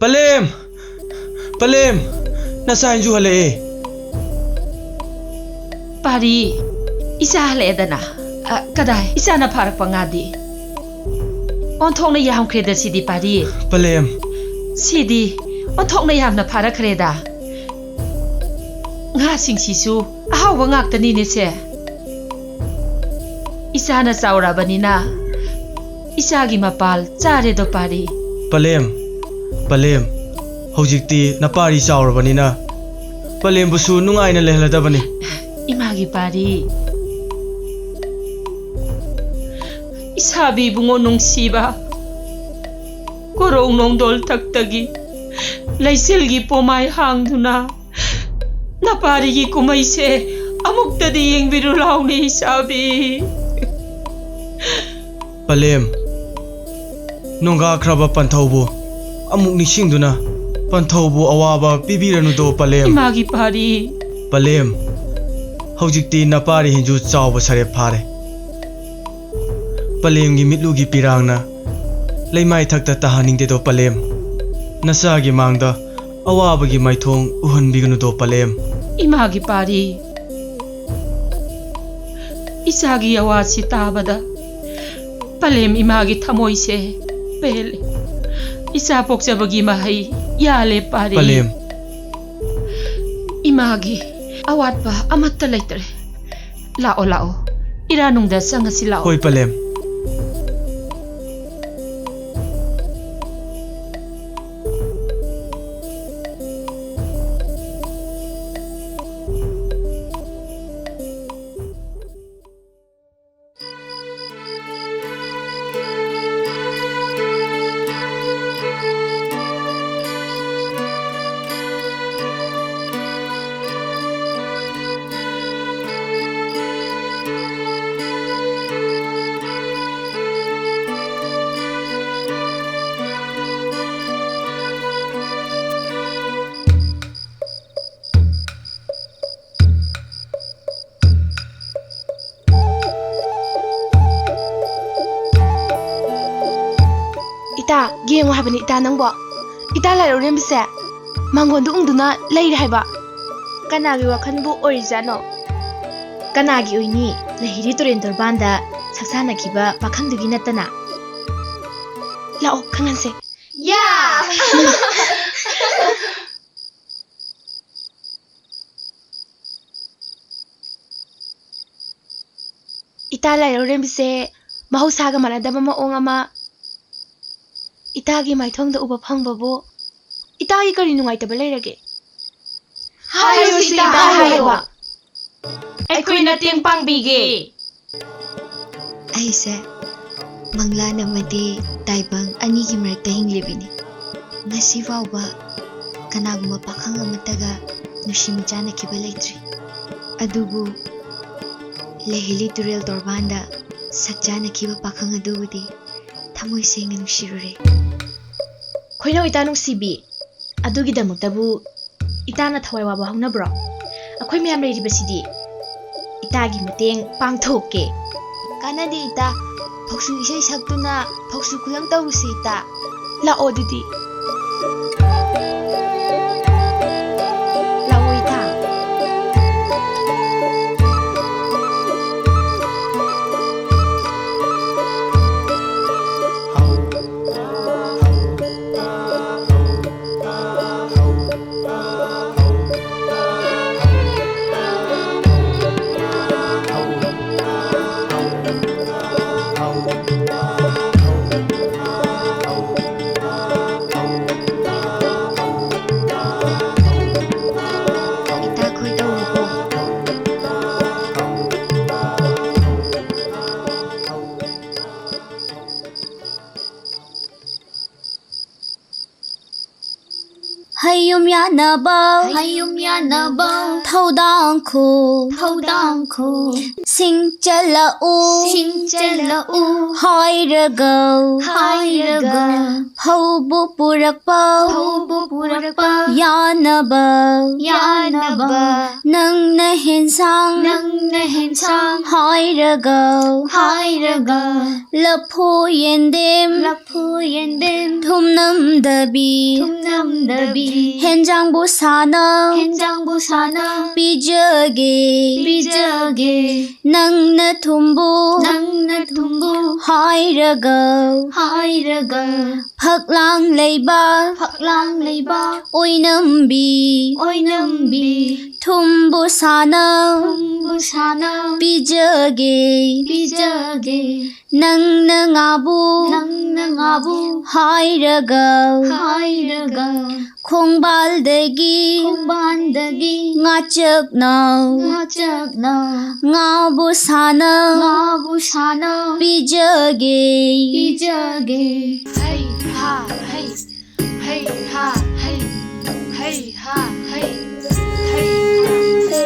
Palem! Palem! Nasaan ju hale? Pari, isa hale dana. Kadai, isa na parak pangadi. Onthok na yam kreda sidi pari. Palem! Sidi, onthok na yam na parak kreda. Nga sing sisu, ahaw ngak tani ni se. Isa na saura banina. Isa gi mapal chare do pari. Palem! Palem! Hojikti napari saurabanina. Palem busu nungai na lehladabani. Imagi pari. Isabi bungo nung siba. Korong nong dol taktagi. Laisilgi pomay hangduna. Naparigi kumayse. Amuk tadi yung birulaw ni Isabi. Palem! Nungga akraba pantaubo. Amuk nisingduna. Pantaubo awaba pibiranudo Palem. Imagi pari. Palem! Hojikti napari hinju chawba sare phare. Palem gi mitlu gi pirangna. Leimai thakta tahaningde do Palem. Nasa gi mangda awaba gi maithong uhanbiganu do Palem. Imagi pari. Isagi awasi tabada. Palem imagi thamoise. Pele. Isa pokjabagi mahai yale pari. Palem! Imagi awat pa amatta laitre. Lao lao. Iranungda sangasi lao. Hoi Palem! Ita, game mo habani ita nang bo. Ita laro rin bise. Mangon doong duna layri haiba. Kanagi wakan bu orijano. Kanagi uini lahiri turin torbanda saksana kiba pakang dugi natana. Lao kangan se. Yeah! Ita laro rin bise mahausaga manadaba maong ama. Itagi maithongda uba phangbabu itagi kari nungaitaba lairage Hayo sita hayo. Aikoy nating pangbigi. Aise mangla namadi taibang anigi marakta hinglibini. Ngasi fauba kanaguma pakhang amataga nushimijana kiba leitri. Adubu lehili turel torbanda sakjana kiba pakhang adubudi thamoy senga nushirure. Khoina ita nung sibi adugi damuktabu itana thawai waba hongnabro akhoi miyam leiri basidi itagi mateng pangthokke Kanadi ita phoksu isai saktuna phoksu kulang tawrusi ita. la odidi Hayum yanabau, thâu đong khu, ꯁꯤꯡꯆꯠꯂꯛꯎ ꯁꯤꯡꯆꯠꯂꯛꯎ ꯍꯥꯏꯔꯒ ꯍꯥꯏꯔꯒ ꯐꯧꯕꯨ ꯄꯨꯔꯛꯄ ꯐꯧꯕꯨ ꯄꯨꯔꯛꯄ ꯌꯥꯅꯕ ꯌꯥꯅꯕ ꯅꯪꯅ ꯍꯦꯟꯁꯥꯡ ꯅꯪꯅ ꯍꯦꯟꯁꯥꯡ ꯍꯥꯏꯔꯒ ꯍꯥꯏꯔꯒ ꯂꯐꯨ ꯌꯦꯟꯗꯦꯝ ꯂꯐꯨ ꯌꯦꯟꯗꯦꯝ ꯊꯨꯝꯅꯝꯗꯕꯤ ꯊꯨꯝꯅꯝꯗꯕꯤ ꯍꯦꯟꯖꯥꯡꯕꯨ ꯁꯥꯅ ꯍꯦꯟꯖꯥꯡꯕꯨ ꯁꯥꯅ ꯄꯤꯖꯒꯦ ꯄꯤꯖꯒꯦ ꯅꯪꯅ ꯊꯨꯝꯕꯨ ꯅꯪꯅ ꯊꯨꯝꯕꯨ ꯍꯥꯏꯔꯒ ꯍꯥꯏꯔꯒ ꯐꯛꯂꯥꯡ ꯂꯩꯕ ꯐꯛꯂꯥꯡ ꯂꯩꯕ ꯑꯣꯏꯅꯝꯕꯤ ꯑꯣꯏꯅꯝꯕꯤ ꯊꯨꯝꯕꯨ ꯁꯥꯅ ꯊꯨꯝꯕꯨ ꯁꯥꯅ ꯄꯤꯖꯒꯦ ꯄꯤꯖꯒꯦ ꯅꯪꯅ ꯉꯥꯕꯨ ꯅꯪꯅ ꯉꯥꯕꯨ ꯍꯥꯏꯔꯒ ꯍꯥꯏꯔꯒ ꯈꯣꯡꯕꯥꯜꯗꯒꯤ ꯈꯣꯡꯕꯥꯟꯗꯒꯤ ꯉꯥꯆꯛꯅ ꯉꯥꯆꯛꯅ ꯉꯥꯕꯨ ꯁꯥꯅ ꯉꯥꯕꯨ ꯁꯥꯅ ꯄꯤꯖꯒꯦ ꯄꯤꯖꯒꯦ Hey ha hey, hey ha hey, hey ha hey, hey ha.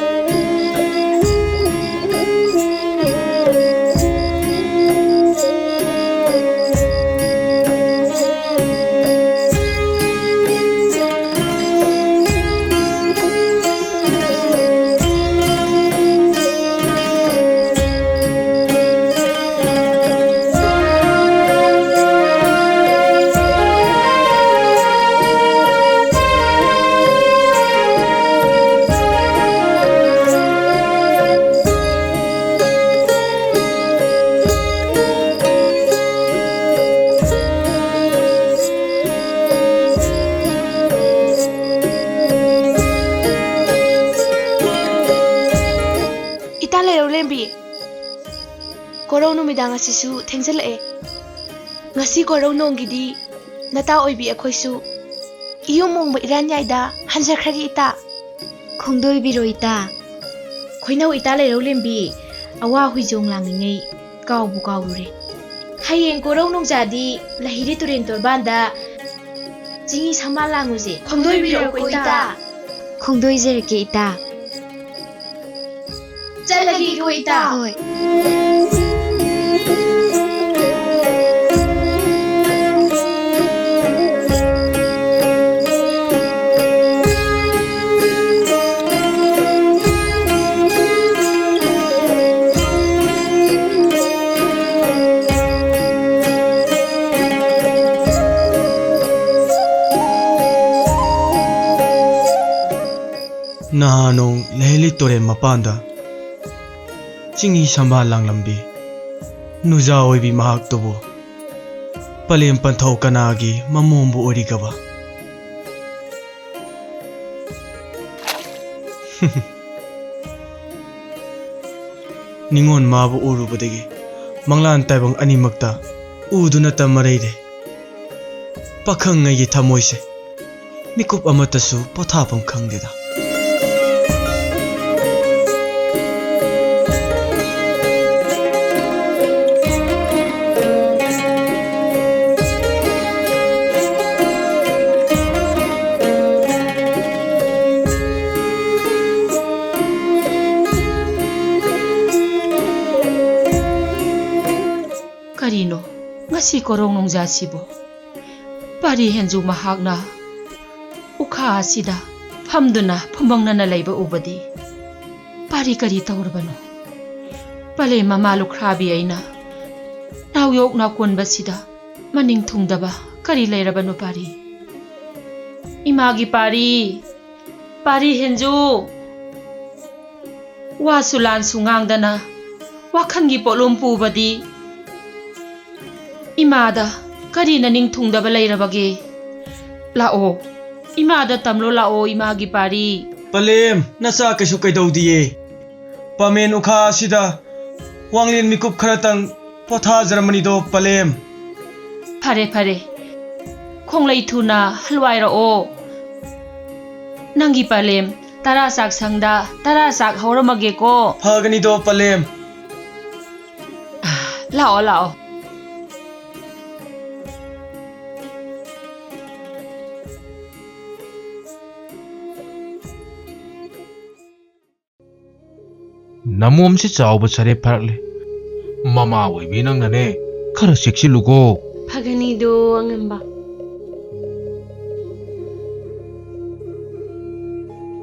Ita lerau lembi. Korau numidang asisu thengjalake. Ngasi korau nonggidi nata oibi akhoisu iyum mongba iran yaida hanjarkhragi ita. ꯈꯣꯡꯗꯣꯏꯕꯤꯔꯣ ꯏꯇꯥ Khoinau ita lerau lembi awa huijong langingai kawbu kawrure. Hayeng korau nongjadi lahiri turen torbanda jingi samal languje. Khongdoibiro ko ita. ꯈꯣꯡꯗꯣꯏꯖꯔꯛꯀꯦ ꯏꯇꯥ Chalagi ko ita. ꯍꯣꯏ Nahanong leheli toren mapanda Chingi samba langlambi Nuja oibi mahak tobo Palem panthau kanagi mamombu origaba Ningon mabu urubadagi Manglan taibang animakta uduna tamareide Pakhang ngayi thamoise Mikup amatasu pothapam khangdeda Karino, ngasi korong nongjasibo. Pari henju mahakna ukha asida phamduna phumbangnana leiba ubadi. Pari kari tawrbano. Pale mamalu khrabi aina. Nawyok na konbasida maning thungdaba kari leirabano pari. Imagi pari. Pari henju. Wasulan sungangdana. Wakhangi polom pubadi. Imada kari naning thungdaba leirabage. Lao. Imada tamlo lao imagi pari. Palem nasa kasu kaidaudiye Pamen ukha sida Wanglin mikup kharatang potha jarmani do palem Phare phare. Khonglai thuna halwai ra o. Nangi palem tara sak sangda tara sak hauramage ko. Phagani do palem Lao lao. ꯅꯃꯣꯝꯁꯤ ꯆꯥꯎꯕ ꯁꯔꯦ ꯐꯔꯛꯂꯦ ꯃꯃꯥ ꯑꯣꯏꯕꯤ ꯅꯪꯅꯅꯦ ꯈꯔ ꯆꯦꯛꯁꯤꯜꯂꯨꯀꯣ ꯐꯒꯅꯤꯗꯣ ꯑꯉꯝꯕ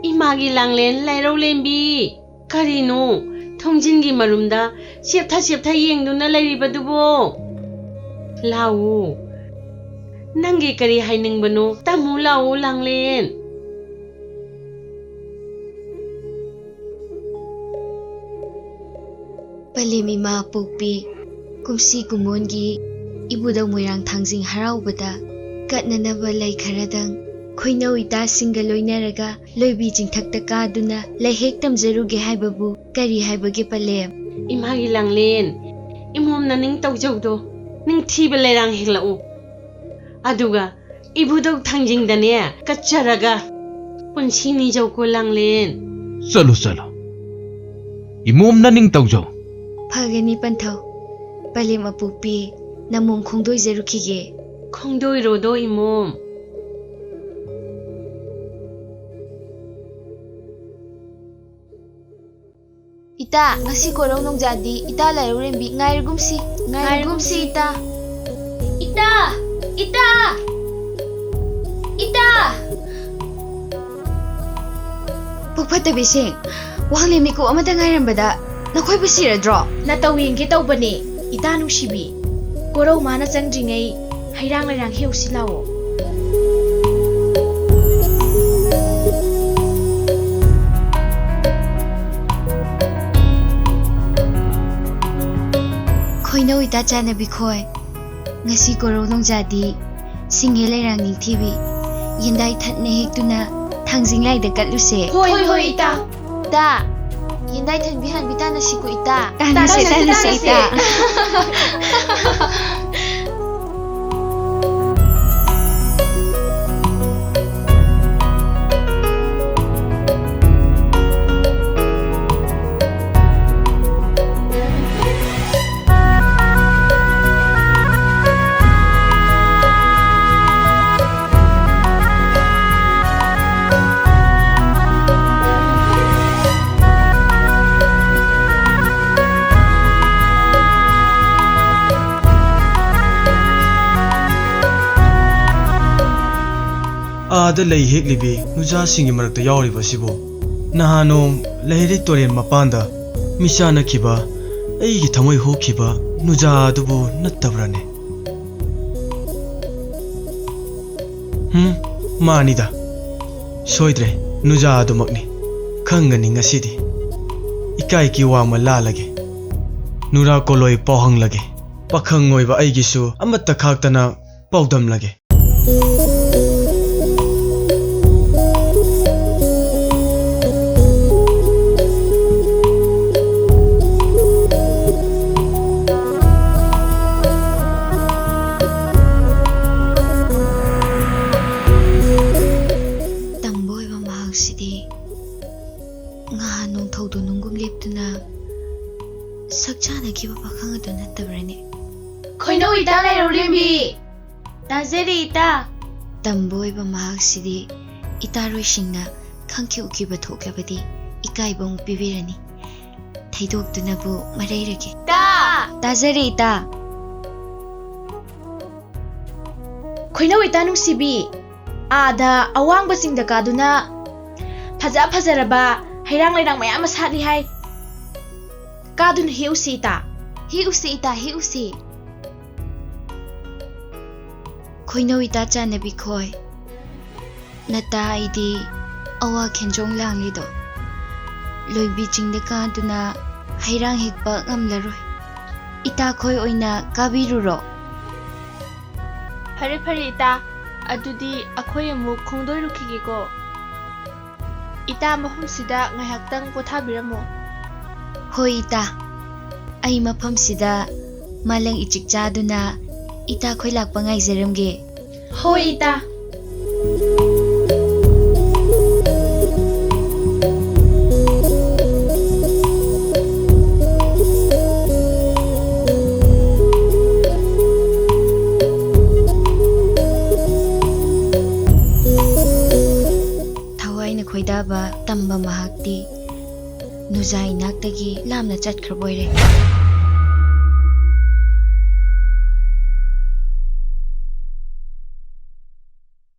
이마기 랑렌 라이로렌비 카리노 통진기 마룸다 셉타 이행도나 라이리바두보 라우 낭게 카리 하이능바노 따무 라우 랑렌 Palim ima pokpi kumsi kumongi ibudang moirang thangjing haraubada katnanaba lai kharadang khoinau ita singa loinaraga loibi jingthakta kaduna laihek tamjaruge haibabu kari haibage palem 이마기 랑렌 이몸나 닝 떡저우도 닝 티벨 레랑 헬라우 아두가 이부덕 탕징다네 까짜라가 본신이 저고 랑렌 ꯆꯠꯂꯣ ꯆꯠꯂꯣ ꯏꯃꯣꯝ ꯅꯅꯤꯡ ꯇꯧꯖꯧ phagani panthau palim apukpi namong khongdoi jarukige 콩도이로도 이몸 Ita, ngasi ko raw nung jadi, ita laro rin bi, ngayrgumsi ita. Ita! Ita! Ita! pukpatabising wahlimi ko amata ngairambada nakhoi basiradro Natawin kita bani, ita nung sibi. Kuraw mana changjingay, hayrang larang hiyaw silawo. khoinau ita chana bikhoi ngasi koro nong jadi singhe lairang ningthibi yindai thatne hektuna thangjing lai da katluse Hoy, ita. Da, yinday tan bihan bita na siku ita. tanase ita आदा लई हेक्लिबी नुजासिंगी मरक्ता यावरिबसिबो नहानोम लहरी तोरेन मपांदा मिसानखिबा अईगी थमोय होखिबा नुजा दुबो नत्तब्राने मानिदा सोइद्रे नुजा दुमकनी खंगनी ngasidi इकाई की वामा लालगे नुरा कोलोय पौहंग लगे पखंग ओइबा अईगिसु अमत्ता खाक्तना पौदम लगे Khoinau ita laro rin bi. Tazeri ita. tamboiba mahaksidi itaroisingna khangki ukiba thokabadi ikaibong pibirani thaidoktunabu marairage Da. tazari ita Khoinau ita nung sibi. Ada awang basing da kaduna. Fazaraba, hayrang larang mayam masali hay. Kadun hiusi ita. Hiusi. khoinau ita chana bikhoi nata idi awa khenjong langlido loibi jingde kaduna hairang hekpa ngamlaroi ita khoi oina kabiruro Fare ita. Adudi akoy amuk khongdoi rukhigeko. Ita mahumsida ngayaktang pothabiramo. hoi ita ai mafam sida malang ichik chaduna ita khoi lakpa ngaijaramge Hoy ita. thawaina khoidaba tamba mahakti ꯅꯨꯖꯥ ꯏꯅꯥꯛꯇꯒꯤ ꯂꯥꯞꯅ ꯆꯠꯈ꯭ꯔꯕꯣꯏꯔꯦ